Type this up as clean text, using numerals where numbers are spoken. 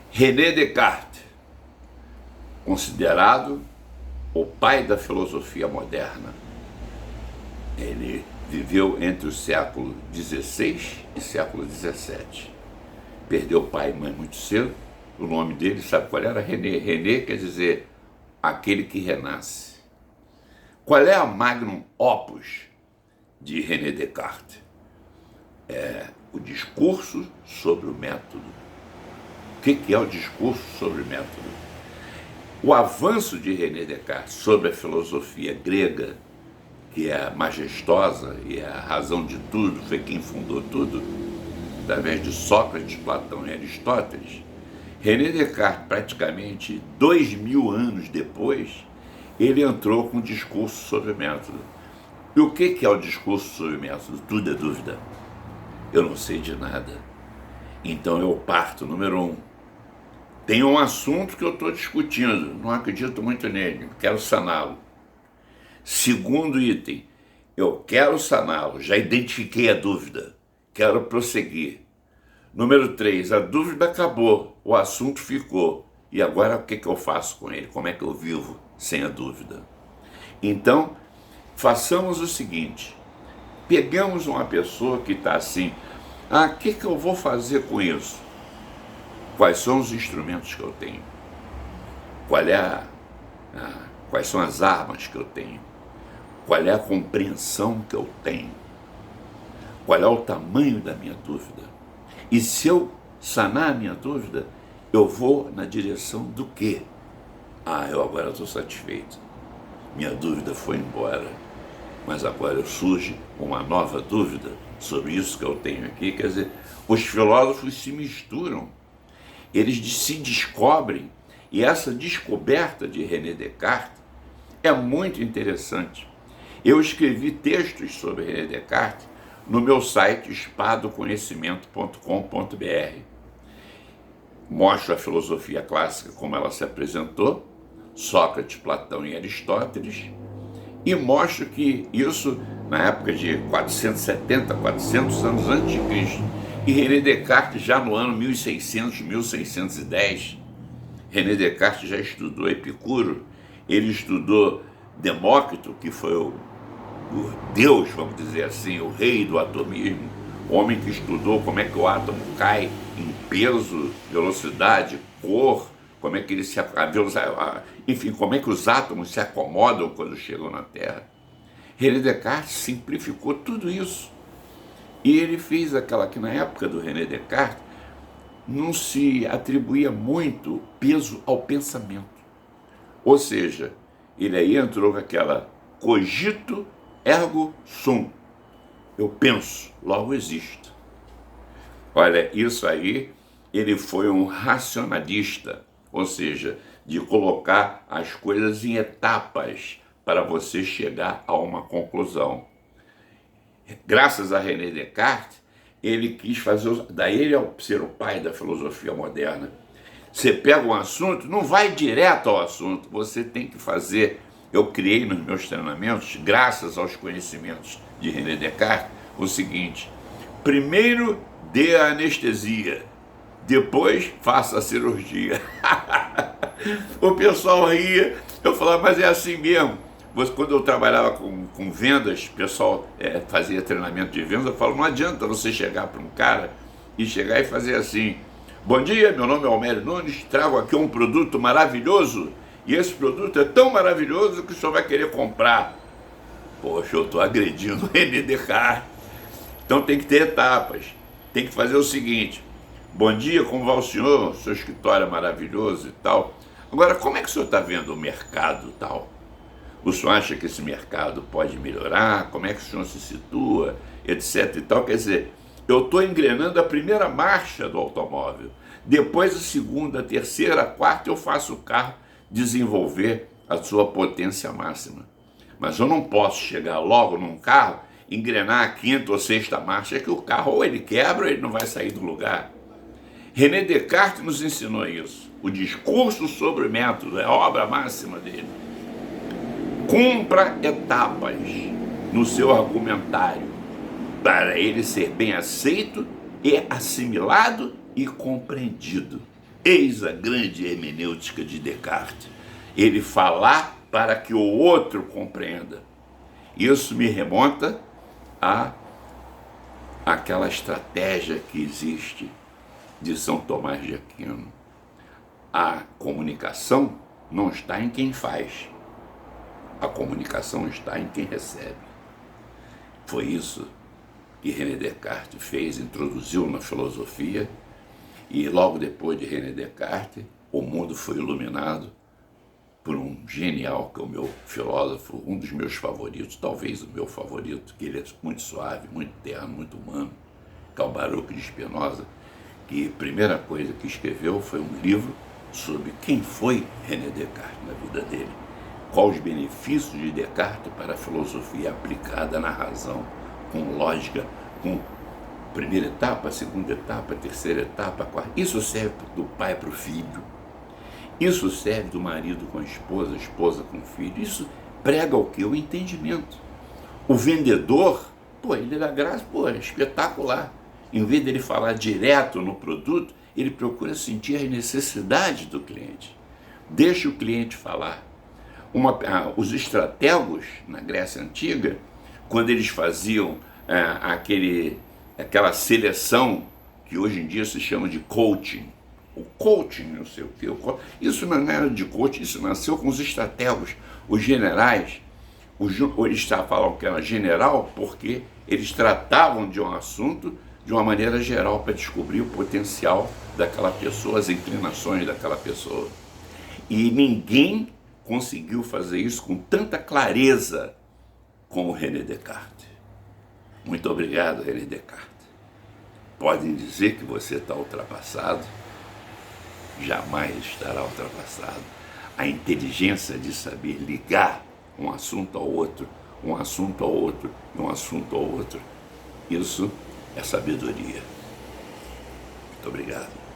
René Descartes, considerado o pai da filosofia moderna. Ele viveu entre o século XVI e século XVII. Perdeu pai e mãe muito cedo. O nome dele, sabe qual era? René. René quer dizer aquele que renasce. Qual é a magnum opus de René Descartes? É o discurso sobre o método. O que é o discurso sobre o método? O avanço de René Descartes sobre a filosofia grega, que é majestosa e é a razão de tudo, foi quem fundou tudo, através de Sócrates, Platão e Aristóteles, René Descartes, praticamente 2000 anos depois, ele entrou com um discurso sobre o método. E o que é o discurso sobre o método? Tudo é dúvida. Eu não sei de nada. Então eu parto, número 1. Tem um assunto que eu estou discutindo, não acredito muito nele, quero saná-lo. Segundo item, eu quero saná-lo, já identifiquei a dúvida, quero prosseguir. Número 3, a dúvida acabou, o assunto ficou. E agora o que eu faço com ele? Como é que eu vivo sem a dúvida? Então, façamos o seguinte, pegamos uma pessoa que está assim, o que eu vou fazer com isso? Quais são os instrumentos que eu tenho? Quais são as armas que eu tenho? Qual é a compreensão que eu tenho? Qual é o tamanho da minha dúvida? E se eu sanar a minha dúvida, eu vou na direção do quê? Eu agora estou satisfeito. Minha dúvida foi embora. Mas agora surge uma nova dúvida sobre isso que eu tenho aqui. Quer dizer, os filósofos se misturam. Eles se descobrem. E essa descoberta de René Descartes é muito interessante. Eu escrevi textos sobre René Descartes no meu site espadoconhecimento.com.br. Mostro a filosofia clássica como ela se apresentou, Sócrates, Platão e Aristóteles, e mostro que isso na época de 470, 400 anos antes de Cristo, e René Descartes já no ano 1600, 1610, René Descartes já estudou Epicuro, ele estudou Demócrito, que foi o Deus, vamos dizer assim, o rei do atomismo, o homem que estudou como é que o átomo cai em peso, velocidade, cor, como é que ele se enfim, como é que os átomos se acomodam quando chegam na Terra. René Descartes simplificou tudo isso. E ele fez aquela que na época do René Descartes não se atribuía muito peso ao pensamento. Ou seja, ele aí entrou com aquela cogito ergo sum. Eu penso, logo existo. Olha, isso aí, ele foi um racionalista, ou seja, de colocar as coisas em etapas para você chegar a uma conclusão. Graças a René Descartes, ele quis fazer, daí ele é ser o pai da filosofia moderna. Você pega um assunto, não vai direto ao assunto, você tem que fazer. Eu criei nos meus treinamentos, graças aos conhecimentos de René Descartes, o seguinte: primeiro dê a anestesia, depois faça a cirurgia. O pessoal ria, eu falava, mas é assim mesmo. Quando eu trabalhava com vendas, o pessoal fazia treinamento de vendas, eu falo, não adianta você chegar para um cara e chegar e fazer assim: bom dia, meu nome é Almério Nunes, trago aqui um produto maravilhoso, e esse produto é tão maravilhoso que o senhor vai querer comprar. Poxa, eu estou agredindo o René Descartes. Então tem que ter etapas, tem que fazer o seguinte: bom dia, como vai o senhor? Seu escritório é maravilhoso e tal. Agora, como é que o senhor está vendo o mercado e tal? O senhor acha que esse mercado pode melhorar? Como é que o senhor se situa? Etc e tal. Quer dizer, eu estou engrenando a primeira marcha do automóvel. Depois a segunda, a terceira, a quarta, eu faço o carro desenvolver a sua potência máxima. Mas eu não posso chegar logo num carro, engrenar a quinta ou sexta marcha, que o carro ou ele quebra ou ele não vai sair do lugar. René Descartes nos ensinou isso. O discurso sobre o método é a obra máxima dele. Cumpra etapas no seu argumentário para ele ser bem aceito e assimilado e compreendido. Eis a grande hermenêutica de Descartes. Ele falar para que o outro compreenda. Isso me remonta àquela estratégia que existe de São Tomás de Aquino. A comunicação não está em quem faz. A comunicação está em quem recebe. Foi isso que René Descartes fez, introduziu na filosofia, e logo depois de René Descartes, o mundo foi iluminado por um genial, que é o meu filósofo, um dos meus favoritos, talvez o meu favorito, que ele é muito suave, muito terno, muito humano, que é o Baruch de Spinoza, que a primeira coisa que escreveu foi um livro sobre quem foi René Descartes na vida dele, quais os benefícios de Descartes para a filosofia aplicada na razão, com lógica, com primeira etapa, segunda etapa, terceira etapa, quarta. Isso serve do pai para o filho, isso serve do marido com a esposa com o filho, isso prega o quê? O entendimento. O vendedor, ele dá graça, é espetacular. Em vez dele falar direto no produto, ele procura sentir as necessidades do cliente. Deixa o cliente falar. Os estratégos, na Grécia Antiga, quando eles faziam aquela seleção, que hoje em dia se chama de coaching, o coaching, não sei o quê, isso não era de coaching, isso nasceu com os estratégos, os generais. Eles falavam que era general porque eles tratavam de um assunto de uma maneira geral para descobrir o potencial daquela pessoa, as inclinações daquela pessoa. E ninguém conseguiu fazer isso com tanta clareza como René Descartes. Muito obrigado, René Descartes. Podem dizer que você está ultrapassado? Jamais estará ultrapassado. A inteligência de saber ligar um assunto ao outro, um assunto ao outro, um assunto ao outro, isso é sabedoria. Muito obrigado.